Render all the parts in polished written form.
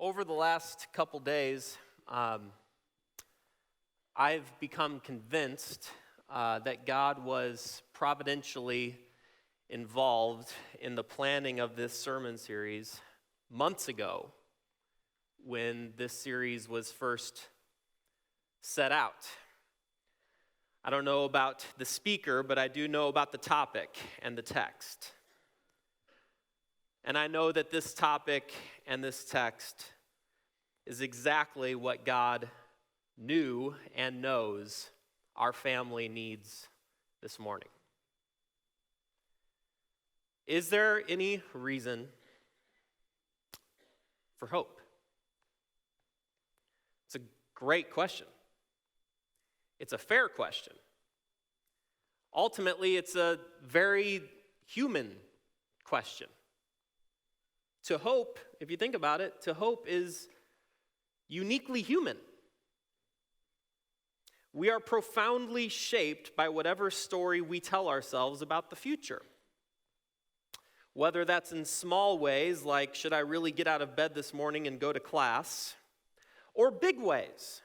Over the last couple days, I've become convinced that God was providentially involved in the planning of this sermon series months ago when this series was first set out. I don't know about the speaker, but I do know about the topic and the text. And I know that this topic and this text is exactly what God knew and knows our family needs this morning. Is there any reason for hope? It's a great question. It's a fair question. Ultimately, it's a very human question. To hope, if you think about it, to hope is uniquely human. We are profoundly shaped by whatever story we tell ourselves about the future. Whether that's in small ways, like, should I really get out of bed this morning and go to class? Or big ways.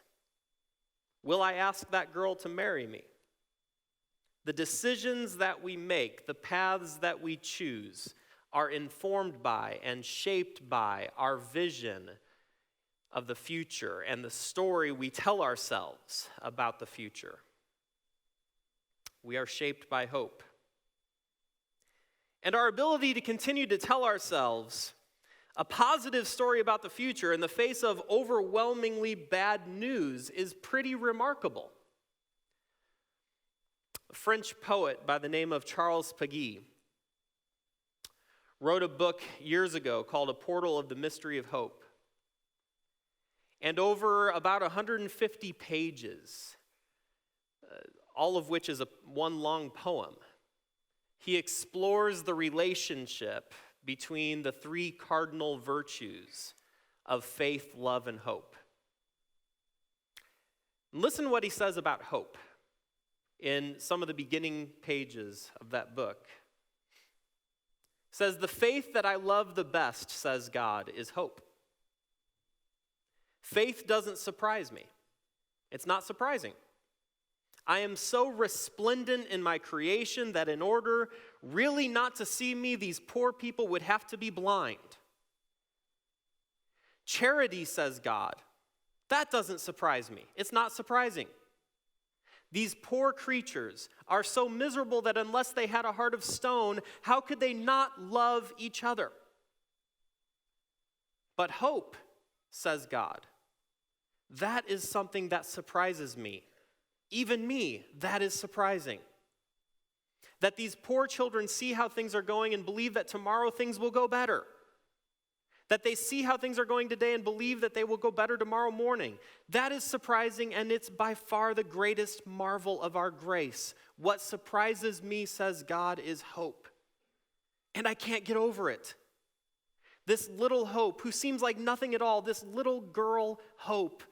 Will I ask that girl to marry me? The decisions that we make, the paths that we choose, are informed by and shaped by our vision of the future and the story we tell ourselves about the future. We are shaped by hope. And our ability to continue to tell ourselves a positive story about the future in the face of overwhelmingly bad news is pretty remarkable. A French poet by the name of Charles Péguy wrote a book years ago called A Portal of the Mystery of Hope. And over about 150 pages, all of which is one long poem, he explores the relationship between the three cardinal virtues of faith, love, and hope. Listen to what he says about hope in some of the beginning pages of that book. It says, "The faith that I love the best, says God, is hope. Faith doesn't surprise me. It's not surprising. I am so resplendent in my creation that in order really not to see me, these poor people would have to be blind. Charity, says God, that doesn't surprise me. It's not surprising. These poor creatures are so miserable that unless they had a heart of stone, how could they not love each other? But hope, says God, that is something that surprises me. Even me, that is surprising. That these poor children see how things are going and believe that tomorrow things will go better. That they see how things are going today and believe that they will go better tomorrow morning. That is surprising, and it's by far the greatest marvel of our grace. What surprises me, says God, is hope. And I can't get over it. This little hope, who seems like nothing at all, this little girl hope,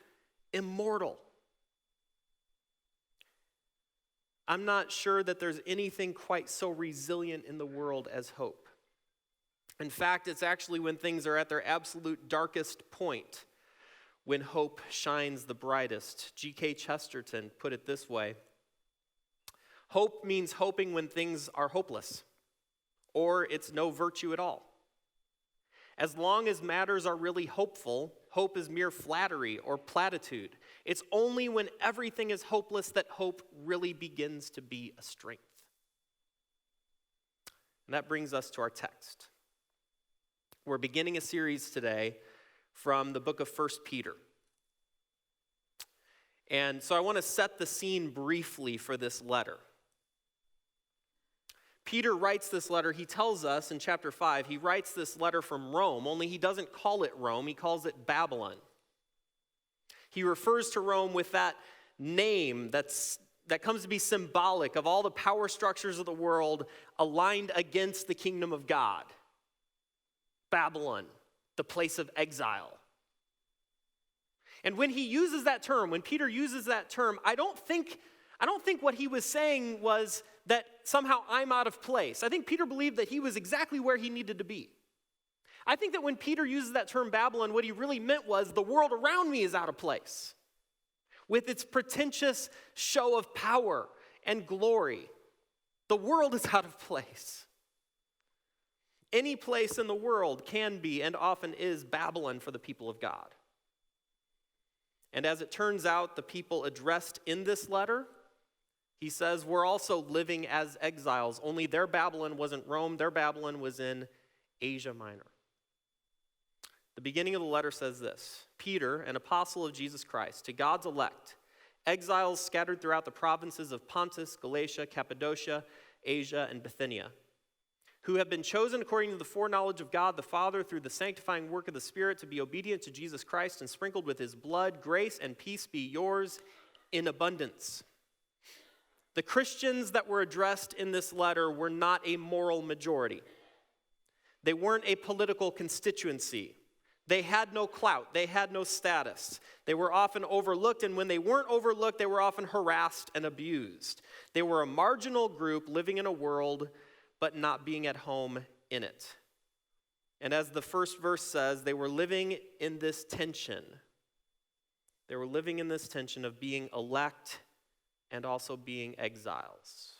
immortal. I'm not sure that there's anything quite so resilient in the world as hope. In fact, it's actually when things are at their absolute darkest point when hope shines the brightest. G.K. Chesterton put it this way: hope means hoping when things are hopeless, or it's no virtue at all. As long as matters are really hopeful, hope is mere flattery or platitude. It's only when everything is hopeless that hope really begins to be a strength. And that brings us to our text. We're beginning a series today from the book of 1 Peter. And so I want to set the scene briefly for this letter. Peter writes this letter, he tells us in chapter 5, he writes this letter from Rome, only he doesn't call it Rome, he calls it Babylon. He refers to Rome with that name that comes to be symbolic of all the power structures of the world aligned against the kingdom of God. Babylon, the place of exile. And when he uses that term, when Peter uses that term, I don't think what he was saying was that somehow I'm out of place. I think Peter believed that he was exactly where he needed to be. I think that when Peter uses that term Babylon, what he really meant was the world around me is out of place with its pretentious show of power and glory. The world is out of place. Any place in the world can be and often is Babylon for the people of God. And as it turns out, the people addressed in this letter, he says, were also living as exiles, only their Babylon wasn't Rome, their Babylon was in Asia Minor. The beginning of the letter says this: Peter, an apostle of Jesus Christ, to God's elect, exiles scattered throughout the provinces of Pontus, Galatia, Cappadocia, Asia, and Bithynia, who have been chosen according to the foreknowledge of God the Father through the sanctifying work of the Spirit to be obedient to Jesus Christ and sprinkled with his blood. Grace and peace be yours in abundance. The Christians that were addressed in this letter were not a moral majority. They weren't a political constituency. They had no clout. They had no status. They were often overlooked, and when they weren't overlooked, they were often harassed and abused. They were a marginal group living in a world but not being at home in it. And as the first verse says, they were living in this tension. They were living in this tension of being elect and also being exiles.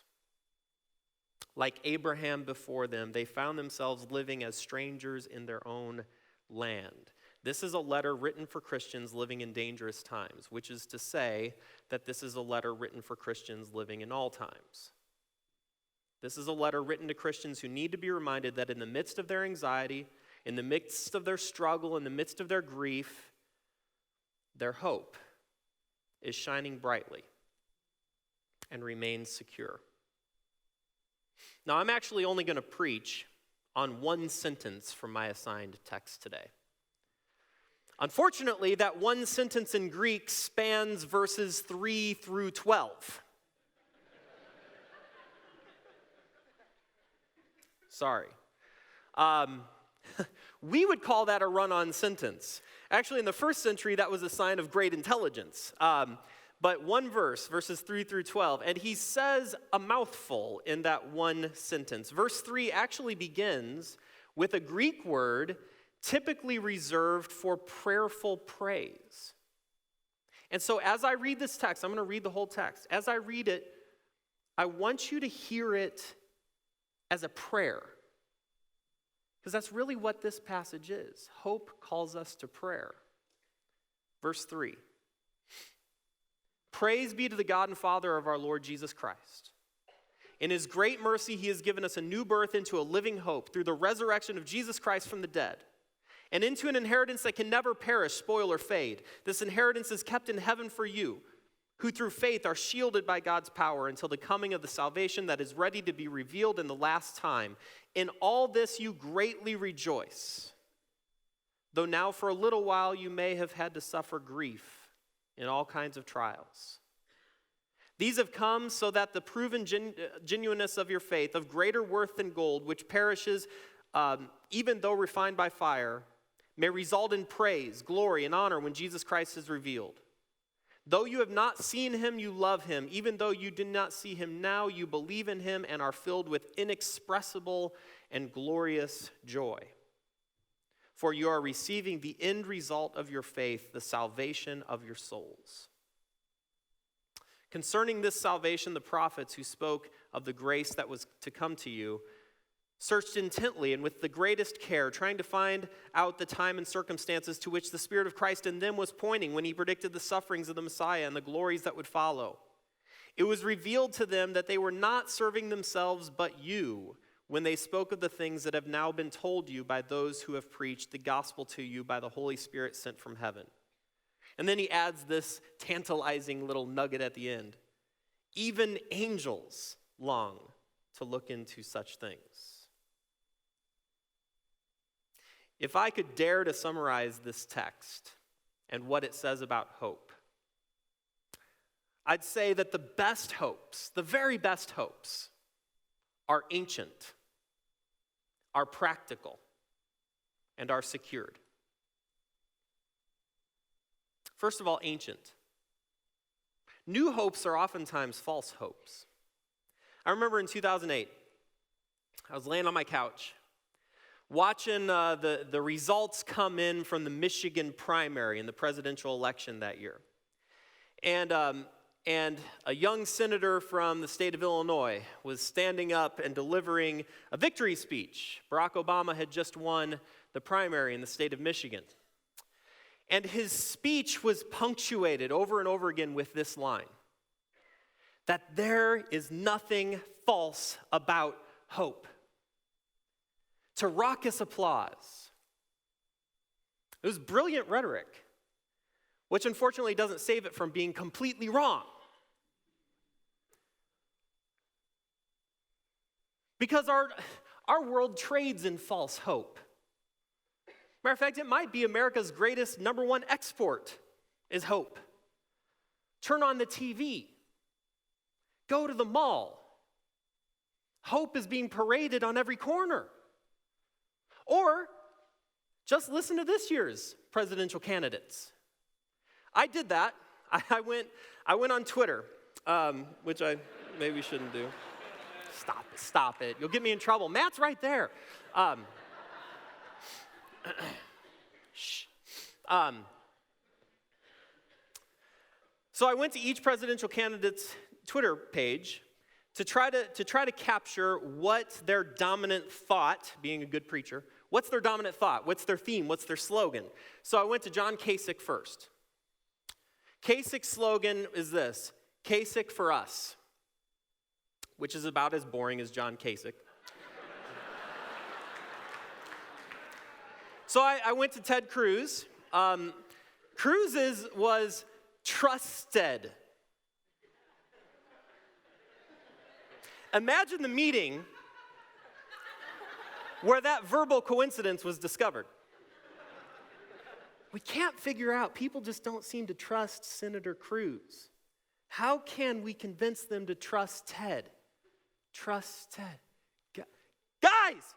Like Abraham before them, they found themselves living as strangers in their own land. This is a letter written for Christians living in dangerous times, which is to say that this is a letter written for Christians living in all times. This is a letter written to Christians who need to be reminded that in the midst of their anxiety, in the midst of their struggle, in the midst of their grief, their hope is shining brightly and remains secure. Now, I'm actually only going to preach on one sentence from my assigned text today. Unfortunately, that one sentence in Greek spans verses 3 through 12. Sorry. We would call that a run-on sentence. Actually, in the first century, that was a sign of great intelligence. But one verse, verses 3 through 12, and he says a mouthful in that one sentence. Verse 3 actually begins with a Greek word typically reserved for prayerful praise. And so as I read this text, I'm going to read the whole text. As I read it, I want you to hear it as a prayer. Because that's really what this passage is. Hope calls us to prayer. Verse 3. Praise be to the God and Father of our Lord Jesus Christ. In his great mercy, he has given us a new birth into a living hope through the resurrection of Jesus Christ from the dead, and into an inheritance that can never perish, spoil, or fade. This inheritance is kept in heaven for you, who through faith are shielded by God's power until the coming of the salvation that is ready to be revealed in the last time. In all this you greatly rejoice, though now for a little while you may have had to suffer grief in all kinds of trials. These have come so that the proven genuineness of your faith, of greater worth than gold, which perishes even though refined by fire, may result in praise, glory, and honor when Jesus Christ is revealed. Though you have not seen him, you love him. Even though you do not see him now, you believe in him and are filled with inexpressible and glorious joy. For you are receiving the end result of your faith, the salvation of your souls. Concerning this salvation, the prophets who spoke of the grace that was to come to you searched intently and with the greatest care, trying to find out the time and circumstances to which the Spirit of Christ in them was pointing when he predicted the sufferings of the Messiah and the glories that would follow. It was revealed to them that they were not serving themselves but you, when they spoke of the things that have now been told you by those who have preached the gospel to you by the Holy Spirit sent from heaven. And then he adds this tantalizing little nugget at the end. Even angels long to look into such things. If I could dare to summarize this text and what it says about hope, I'd say that the best hopes, the very best hopes, are ancient, are practical, and are secured. First of all, ancient. New hopes are oftentimes false hopes. I remember in 2008, I was laying on my couch watching the results come in from the Michigan primary in the presidential election that year. And a young senator from the state of Illinois was standing up and delivering a victory speech. Barack Obama had just won the primary in the state of Michigan. And his speech was punctuated over and over again with this line, that there is nothing false about hope. To raucous applause. It was brilliant rhetoric, which unfortunately doesn't save it from being completely wrong. Because our world trades in false hope. Matter of fact, it might be America's greatest number one export is hope. Turn on the TV. Go to the mall. Hope is being paraded on every corner. Or just listen to this year's presidential candidates. I did that. I went on Twitter, which I maybe shouldn't do. Stop it. You'll get me in trouble. Matt's right there. Shh. So I went to each presidential candidate's Twitter page to try to capture what their dominant thought, being a good preacher, what's their dominant thought? What's their theme? What's their slogan? So I went to John Kasich first. Kasich's slogan is this: Kasich for us, which is about as boring as John Kasich. So I went to Ted Cruz. Cruz's was trusted. Imagine the meeting where that verbal coincidence was discovered. We can't figure out, people just don't seem to trust Senator Cruz. How can we convince them to trust Ted? Trust Ted. Guys!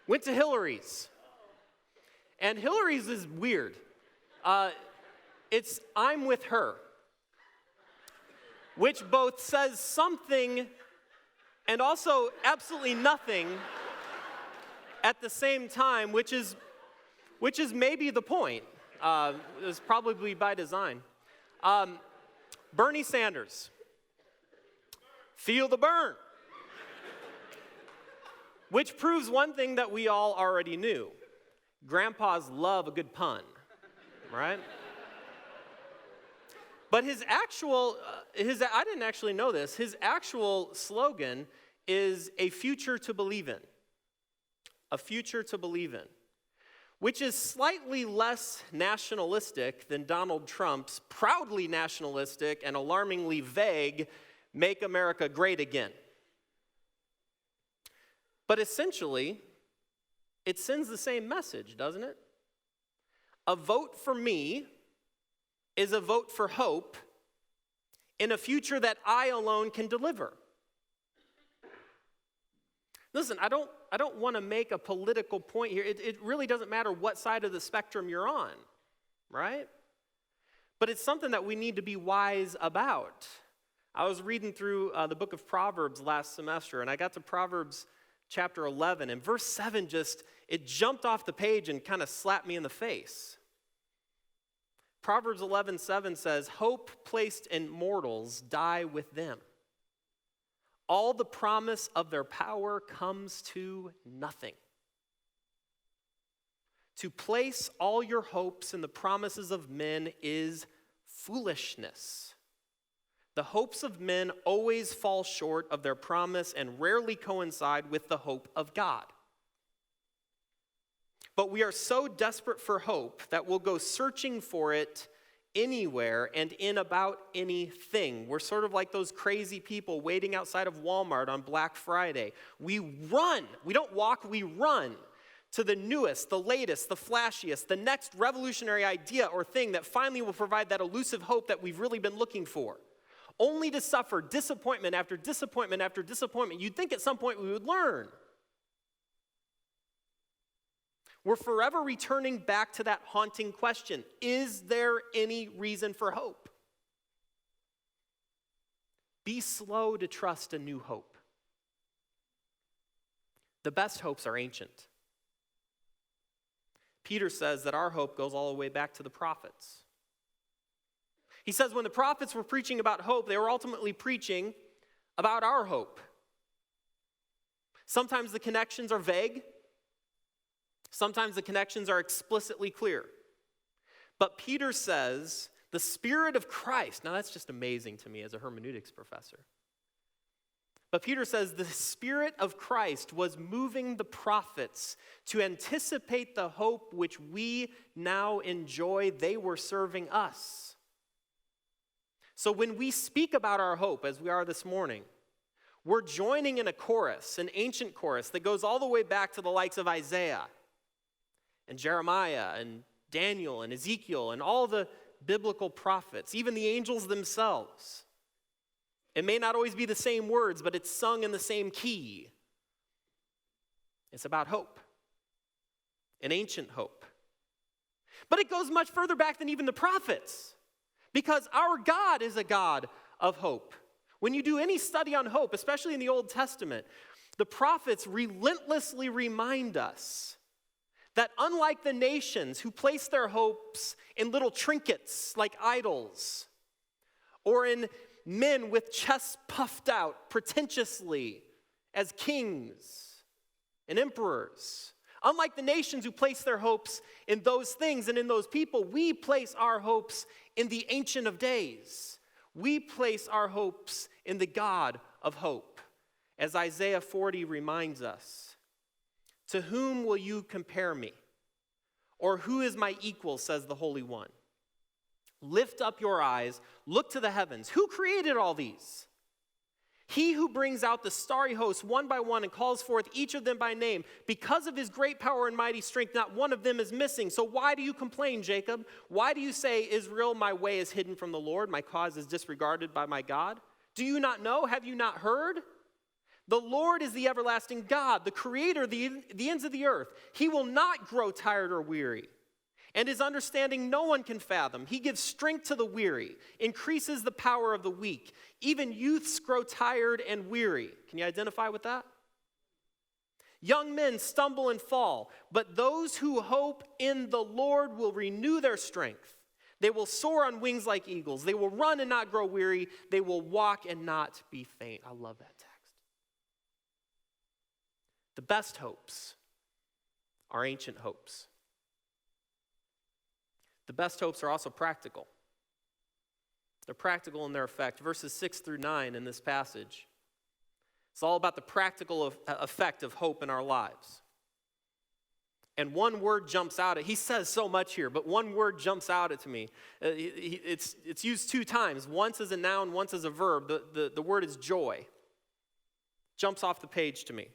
Went to Hillary's. And Hillary's is weird. It's I'm with her, which both says something and also absolutely nothing at the same time, which is maybe the point. It's probably by design. Bernie Sanders, feel the burn. Which proves one thing that we all already knew. Grandpas love a good pun, right? But I didn't actually know this, his actual slogan is a future to believe in. A future to believe in. Which is slightly less nationalistic than Donald Trump's proudly nationalistic and alarmingly vague, Make America Great Again. But essentially, it sends the same message, doesn't it? A vote for me is a vote for hope in a future that I alone can deliver. Listen, I don't want to make a political point here. It really doesn't matter what side of the spectrum you're on, right? But it's something that we need to be wise about. I was reading through the book of Proverbs last semester, and I got to Proverbs chapter 11, and verse 7 it jumped off the page and kind of slapped me in the face. Proverbs 11:7 says, hope placed in mortals die with them. All the promise of their power comes to nothing. To place all your hopes in the promises of men is foolishness. The hopes of men always fall short of their promise and rarely coincide with the hope of God. But we are so desperate for hope that we'll go searching for it anywhere and in about anything. We're sort of like those crazy people waiting outside of Walmart on Black Friday. We run. We don't walk, we run to the newest, the latest, the flashiest, the next revolutionary idea or thing that finally will provide that elusive hope that we've really been looking for. Only to suffer disappointment after disappointment after disappointment. You'd think at some point we would learn. We're forever returning back to that haunting question. Is there any reason for hope? Be slow to trust a new hope. The best hopes are ancient. Peter says that our hope goes all the way back to the prophets. He says when the prophets were preaching about hope, they were ultimately preaching about our hope. Sometimes the connections are vague. Sometimes the connections are explicitly clear. But Peter says the Spirit of Christ, now that's just amazing to me as a hermeneutics professor. But Peter says the Spirit of Christ was moving the prophets to anticipate the hope which we now enjoy. They were serving us. So when we speak about our hope, as we are this morning, we're joining in a chorus, an ancient chorus that goes all the way back to the likes of Isaiah and Jeremiah and Daniel and Ezekiel and all the biblical prophets, even the angels themselves. It may not always be the same words, but it's sung in the same key. It's about hope, an ancient hope. But it goes much further back than even the prophets, because our God is a God of hope. When you do any study on hope, especially in the Old Testament, the prophets relentlessly remind us that unlike the nations who place their hopes in little trinkets like idols, or in men with chests puffed out pretentiously as kings and emperors, unlike the nations who place their hopes in those things and in those people, we place our hopes in the Ancient of Days. We place our hopes in the God of hope. As Isaiah 40 reminds us, to whom will you compare me? Or who is my equal, says the Holy One? Lift up your eyes, look to the heavens. Who created all these? He who brings out the starry hosts one by one and calls forth each of them by name. Because of his great power and mighty strength, not one of them is missing. So why do you complain, Jacob? Why do you say, Israel, my way is hidden from the Lord, my cause is disregarded by my God? Do you not know? Have you not heard? The Lord is the everlasting God, the creator of the ends of the earth. He will not grow tired or weary, and his understanding no one can fathom. He gives strength to the weary, increases the power of the weak. Even youths grow tired and weary. Can you identify with that? Young men stumble and fall, but those who hope in the Lord will renew their strength. They will soar on wings like eagles. They will run and not grow weary. They will walk and not be faint. I love that text. The best hopes are ancient hopes. The best hopes are also practical. They're practical in their effect. Verses 6 through 9 in this passage, it's all about the practical effect of hope in our lives. And one word jumps out he says so much here, but one word jumps out at me. It's used two times, once as a noun, once as a verb. The word is joy. Jumps off the page to me.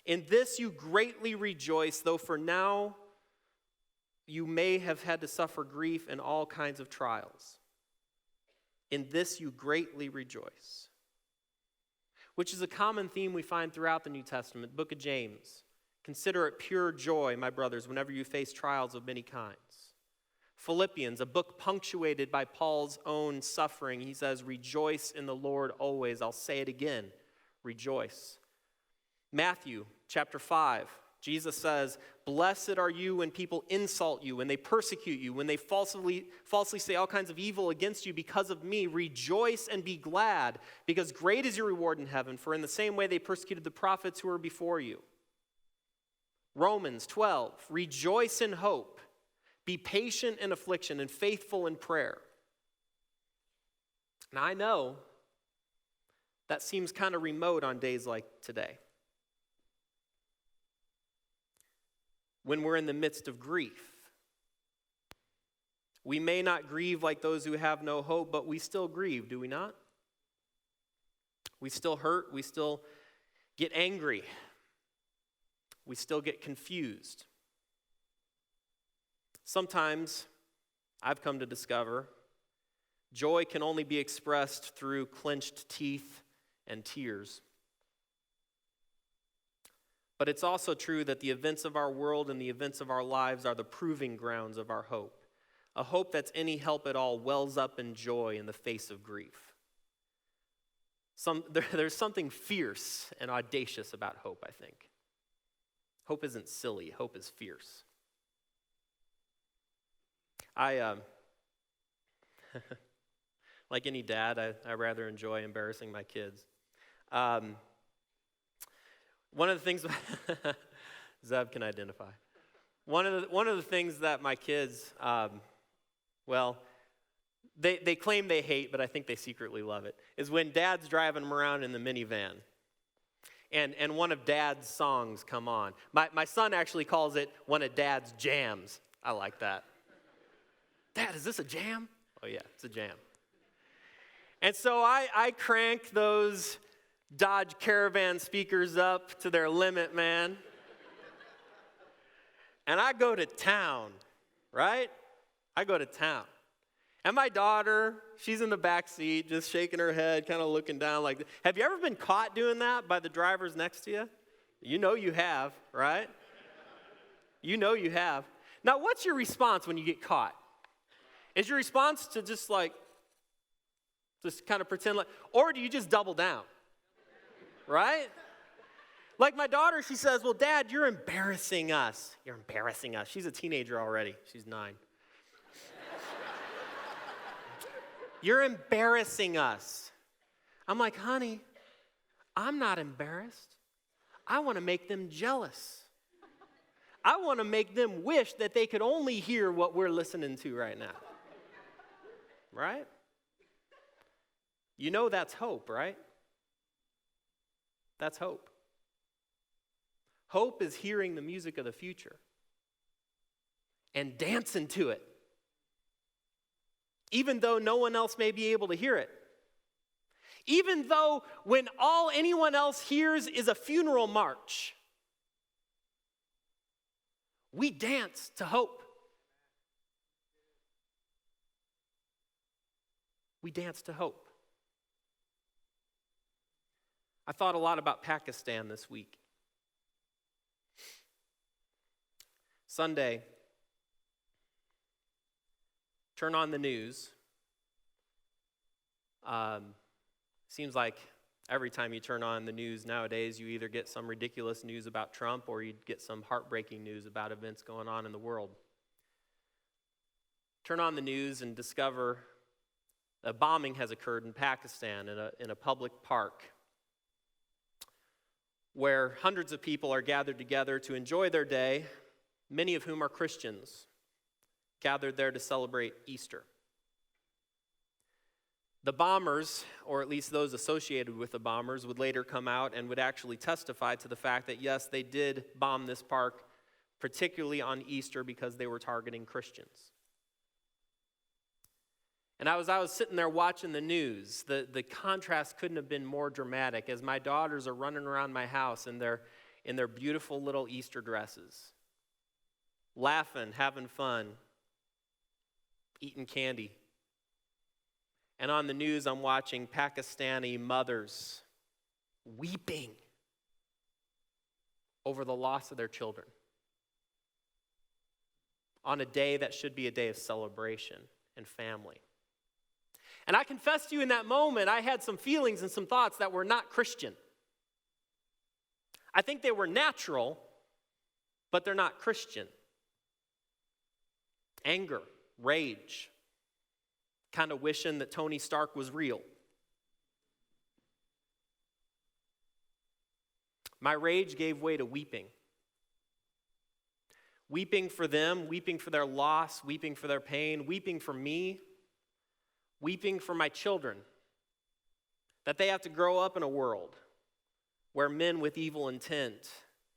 In this you greatly rejoice, though for now you may have had to suffer grief and all kinds of trials. In this you greatly rejoice. Which is a common theme we find throughout the New Testament, book of James. Consider it pure joy, my brothers, whenever you face trials of many kinds. Philippians, a book punctuated by Paul's own suffering. He says, rejoice in the Lord always. I'll say it again, rejoice. Matthew chapter 5, Jesus says, blessed are you when people insult you, when they persecute you, when they falsely say all kinds of evil against you because of me. Rejoice and be glad, because great is your reward in heaven, for in the same way they persecuted the prophets who were before you. Romans 12, rejoice in hope, be patient in affliction and faithful in prayer. Now I know that seems kind of remote on days like today, when we're in the midst of grief. We may not grieve like those who have no hope, but we still grieve, do we not? We still hurt, we still get angry, we still get confused. Sometimes, I've come to discover, joy can only be expressed through clenched teeth and tears. But it's also true that the events of our world and the events of our lives are the proving grounds of our hope. A hope that's any help at all wells up in joy in the face of grief. There's something fierce and audacious about hope, I think. Hope isn't silly. Hope is fierce. Like any dad, I rather enjoy embarrassing my kids. One of the things Zev can identify. One of the things that my kids, they claim they hate, but I think they secretly love it, is when Dad's driving them around in the minivan, and one of Dad's songs come on. My son actually calls it one of Dad's jams. I like that. Dad, is this a jam? Oh yeah, it's a jam. And so I crank those Dodge Caravan speakers up to their limit, man. And I go to town, right? I go to town. And my daughter, she's in the back seat, just shaking her head, kind of looking down like that. Have you ever been caught doing that by the drivers next to you? You know you have, right? You know you have. Now, what's your response when you get caught? Is your response to just kind of pretend like, or do you just double down? Right? Like my daughter, she says, well, Dad, you're embarrassing us. You're embarrassing us. She's a teenager already. She's 9. You're embarrassing us. I'm like, honey, I'm not embarrassed. I want to make them jealous. I want to make them wish that they could only hear what we're listening to right now. Right? You know that's hope, right? That's hope. Hope is hearing the music of the future and dancing to it, even though no one else may be able to hear it. Even though when all anyone else hears is a funeral march, we dance to hope. We dance to hope. I thought a lot about Pakistan this week. Sunday, turn on the news. Seems like every time you turn on the news nowadays, you either get some ridiculous news about Trump or you get some heartbreaking news about events going on in the world. Turn on the news and discover a bombing has occurred in Pakistan in a public park where hundreds of people are gathered together to enjoy their day, many of whom are Christians, gathered there to celebrate Easter. The bombers, or at least those associated with the bombers, would later come out and would actually testify to the fact that, yes, they did bomb this park, particularly on Easter, because they were targeting Christians. And I was sitting there watching the news. The contrast couldn't have been more dramatic as my daughters are running around my house in their beautiful little Easter dresses, laughing, having fun, eating candy. And on the news, I'm watching Pakistani mothers weeping over the loss of their children on a day that should be a day of celebration and family. And I confess to you in that moment, I had some feelings and some thoughts that were not Christian. I think they were natural, but they're not Christian. Anger, rage, kind of wishing that Tony Stark was real. My rage gave way to weeping. Weeping for them, weeping for their loss, weeping for their pain, weeping for me, weeping for my children, that they have to grow up in a world where men with evil intent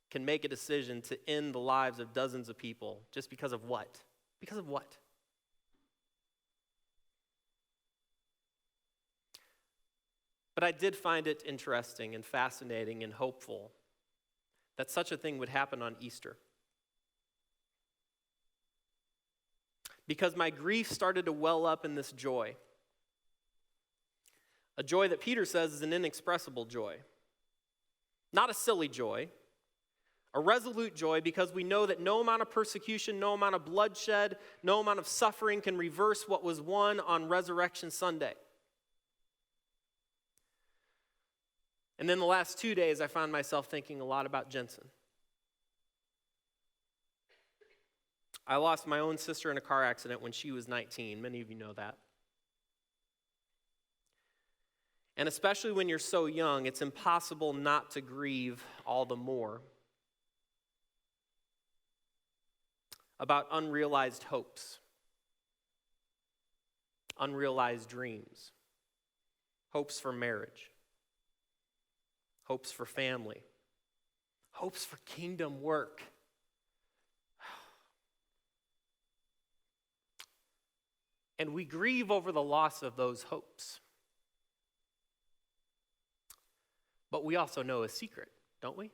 can make a decision to end the lives of dozens of people just because of what? Because of what? But I did find it interesting and fascinating and hopeful that such a thing would happen on Easter. Because my grief started to well up in this joy. A joy that Peter says is an inexpressible joy. Not a silly joy. A resolute joy because we know that no amount of persecution, no amount of bloodshed, no amount of suffering can reverse what was won on Resurrection Sunday. And then the last 2 days, I found myself thinking a lot about Jensen. I lost my own sister in a car accident when she was 19. Many of you know that. And especially when you're so young, it's impossible not to grieve all the more about unrealized hopes, unrealized dreams, hopes for marriage, hopes for family, hopes for kingdom work. And we grieve over the loss of those hopes. But we also know a secret, don't we?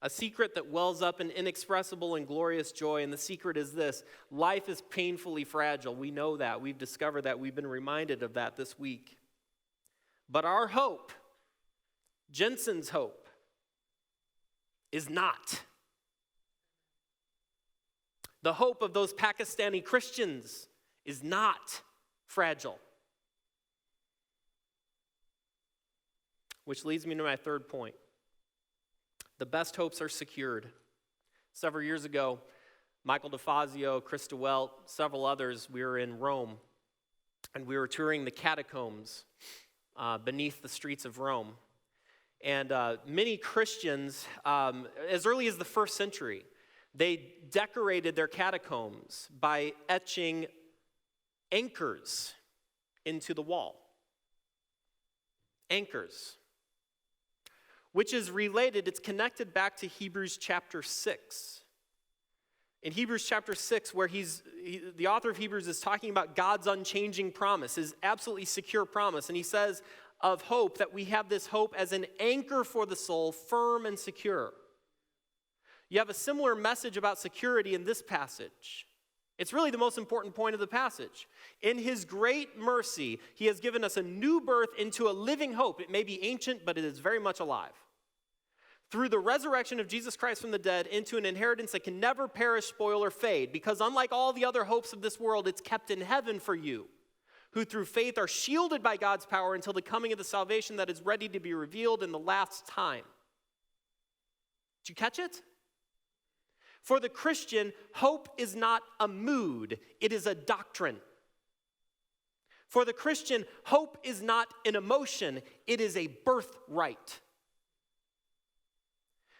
A secret that wells up in inexpressible and glorious joy, and the secret is this: life is painfully fragile. We know that. We've discovered that. We've been reminded of that this week. But our hope, Jensen's hope, is not. The hope of those Pakistani Christians is not fragile. Which leads me to my third point. The best hopes are secured. Several years ago, Michael DeFazio, Chris DeWelt, several others, we were in Rome, and we were touring the catacombs beneath the streets of Rome. And many Christians, as early as the first century, they decorated their catacombs by etching anchors into the wall. Anchors. Which is related, it's connected back to Hebrews chapter 6. In Hebrews chapter 6, where the author of Hebrews is talking about God's unchanging promise, his absolutely secure promise. And he says of hope that we have this hope as an anchor for the soul, firm and secure. You have a similar message about security in this passage. It's really the most important point of the passage. In his great mercy, he has given us a new birth into a living hope. It may be ancient, but it is very much alive. Through the resurrection of Jesus Christ from the dead into an inheritance that can never perish, spoil, or fade. Because unlike all the other hopes of this world, it's kept in heaven for you, who through faith are shielded by God's power until the coming of the salvation that is ready to be revealed in the last time. Did you catch it? For the Christian, hope is not a mood, it is a doctrine. For the Christian, hope is not an emotion, it is a birthright.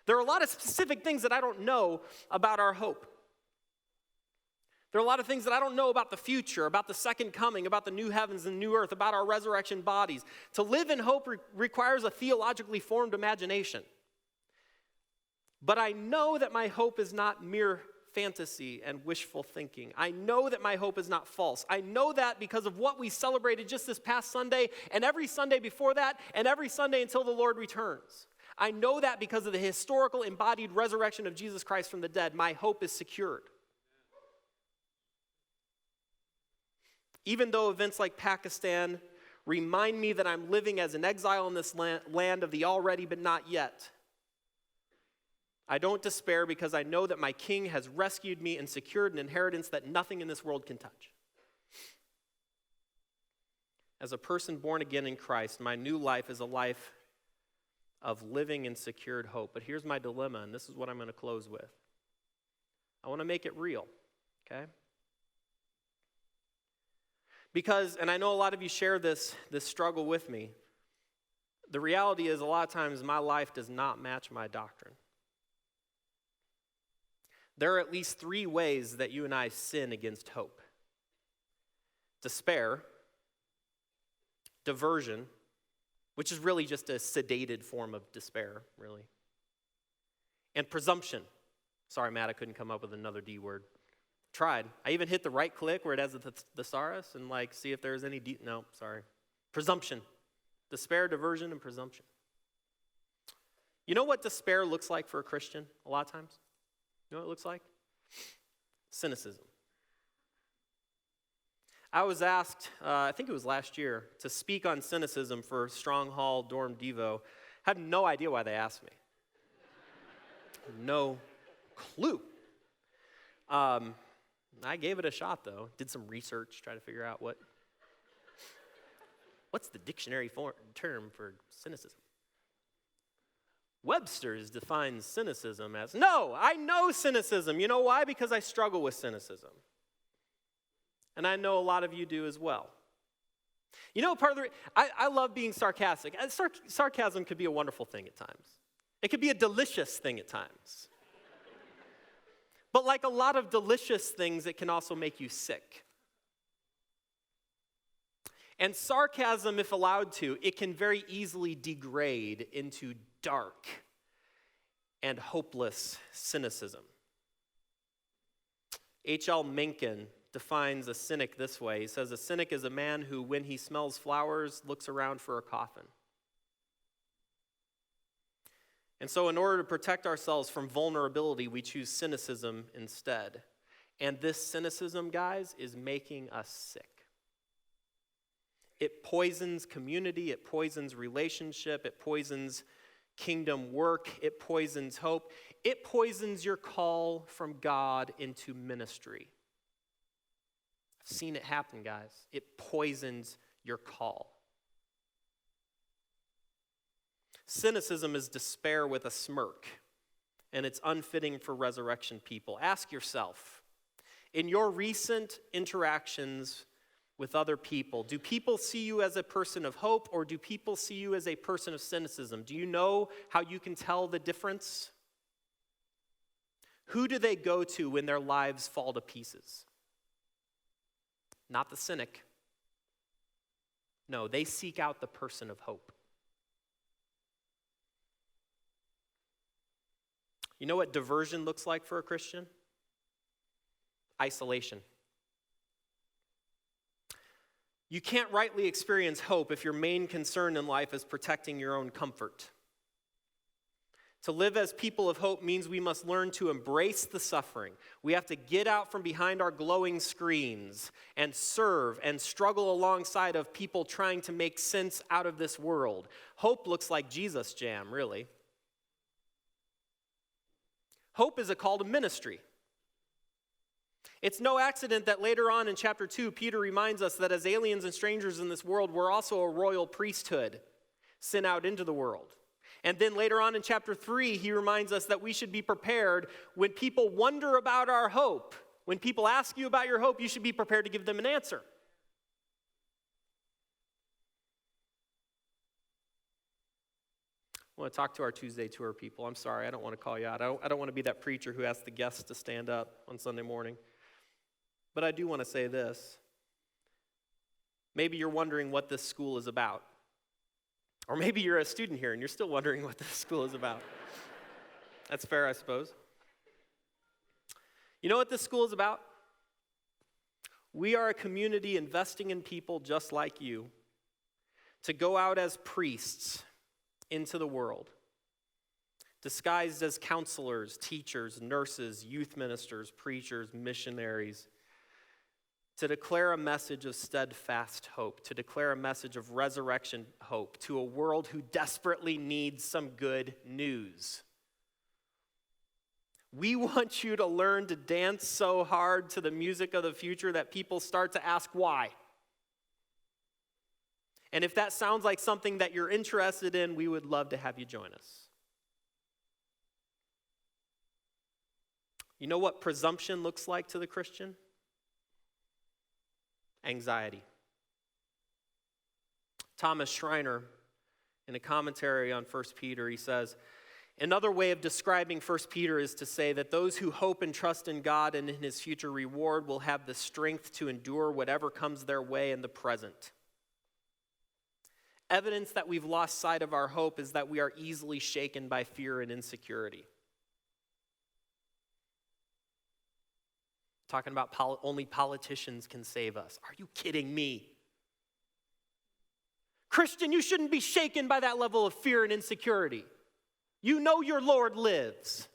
There are a lot of specific things that I don't know about our hope. There are a lot of things that I don't know about the future, about the second coming, about the new heavens and new earth, about our resurrection bodies. To live in hope requires a theologically formed imagination. But I know that my hope is not mere fantasy and wishful thinking. I know that my hope is not false. I know that because of what we celebrated just this past Sunday, and every Sunday before that, and every Sunday until the Lord returns. I know that because of the historical embodied resurrection of Jesus Christ from the dead. My hope is secured. Even though events like Pakistan remind me that I'm living as an exile in this land of the already but not yet, I don't despair because I know that my King has rescued me and secured an inheritance that nothing in this world can touch. As a person born again in Christ, my new life is a life of living in secured hope. But here's my dilemma, and this is what I'm going to close with. I want to make it real, okay? Because, and I know a lot of you share this struggle with me, the reality is a lot of times my life does not match my doctrine. There are at least 3 ways that you and I sin against hope: despair, diversion, which is really just a sedated form of despair, really, and presumption. Sorry, Matt, I couldn't come up with another D word. Tried. I even hit the right click where it has the thesaurus and see if there's any D. No, sorry. Presumption. Despair, diversion, and presumption. You know what despair looks like for a Christian a lot of times? You know what it looks like? Cynicism. I was asked, I think it was last year, to speak on cynicism for Strong Hall Dorm Devo. Had no idea why they asked me. No clue. I gave it a shot, though. Did some research, try to figure out What's the dictionary term for cynicism? Webster's defines cynicism as, no, I know cynicism. You know why? Because I struggle with cynicism. And I know a lot of you do as well. You know, I love being sarcastic. Sarcasm could be a wonderful thing at times. It could be a delicious thing at times. But like a lot of delicious things, it can also make you sick. And sarcasm, if allowed to, it can very easily degrade into dark and hopeless cynicism. H.L. Mencken defines a cynic this way. He says, a cynic is a man who, when he smells flowers, looks around for a coffin. And so in order to protect ourselves from vulnerability, we choose cynicism instead. And this cynicism, guys, is making us sick. It poisons community, it poisons relationship, it poisons kingdom work, it poisons hope, it poisons your call from God into ministry. I've seen it happen, guys. It poisons your call. Cynicism is despair with a smirk, and it's unfitting for resurrection people. Ask yourself, in your recent interactions with other people, do people see you as a person of hope, or do people see you as a person of cynicism? Do you know how you can tell the difference? Who do they go to when their lives fall to pieces? Not the cynic. No, they seek out the person of hope. You know what diversion looks like for a Christian? Isolation. You can't rightly experience hope if your main concern in life is protecting your own comfort. To live as people of hope means we must learn to embrace the suffering. We have to get out from behind our glowing screens and serve and struggle alongside of people trying to make sense out of this world. Hope looks like Jesus jam, really. Hope is a call to ministry. It's no accident that later on in chapter 2, Peter reminds us that as aliens and strangers in this world, we're also a royal priesthood sent out into the world. And then later on in chapter 3, he reminds us that we should be prepared when people wonder about our hope. When people ask you about your hope, you should be prepared to give them an answer. I want to talk to our Tuesday tour people. I'm sorry, I don't want to call you out. I don't want to be that preacher who asks the guests to stand up on Sunday morning. But I do want to say this. Maybe you're wondering what this school is about. Or maybe you're a student here and you're still wondering what this school is about. That's fair, I suppose. You know what this school is about? We are a community investing in people just like you to go out as priests into the world, disguised as counselors, teachers, nurses, youth ministers, preachers, missionaries, to declare a message of steadfast hope, to declare a message of resurrection hope to a world who desperately needs some good news. We want you to learn to dance so hard to the music of the future that people start to ask why. And if that sounds like something that you're interested in, we would love to have you join us. You know what presumption looks like to the Christian? Anxiety. Thomas Schreiner, in a commentary on 1 Peter, he says, another way of describing 1 Peter is to say that those who hope and trust in God and in his future reward will have the strength to endure whatever comes their way in the present. Evidence that we've lost sight of our hope is that we are easily shaken by fear and insecurity. Talking about only politicians can save us. Are you kidding me? Christian, you shouldn't be shaken by that level of fear and insecurity. You know your Lord lives.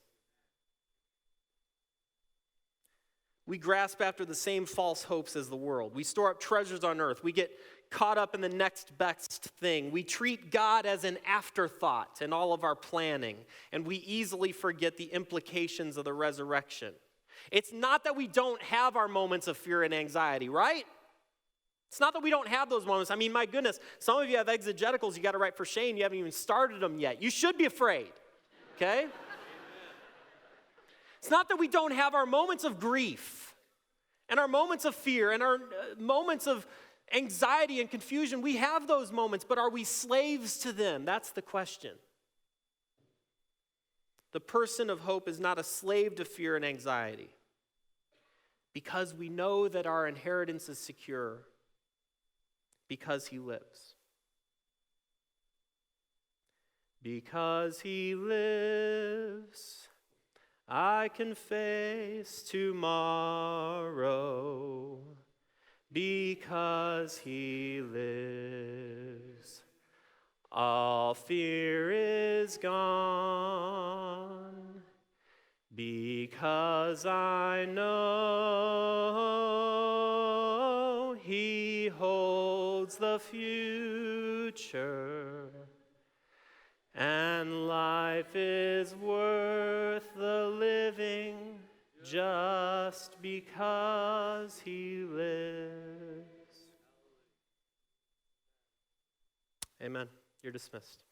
We grasp after the same false hopes as the world. We store up treasures on earth. We get caught up in the next best thing. We treat God as an afterthought in all of our planning, and we easily forget the implications of the resurrection. It's not that we don't have our moments of fear and anxiety, right? It's not that we don't have those moments. I mean, my goodness, some of you have exegeticals you got to write for Shane. You haven't even started them yet. You should be afraid, okay? It's not that we don't have our moments of grief and our moments of fear and our moments of anxiety and confusion. We have those moments, but are we slaves to them? That's the question. The person of hope is not a slave to fear and anxiety because we know that our inheritance is secure because he lives. Because he lives, I can face tomorrow. Because he lives, all fear is gone. Because I know he holds the future, and life is worth the living just because he lives. Amen. You're dismissed.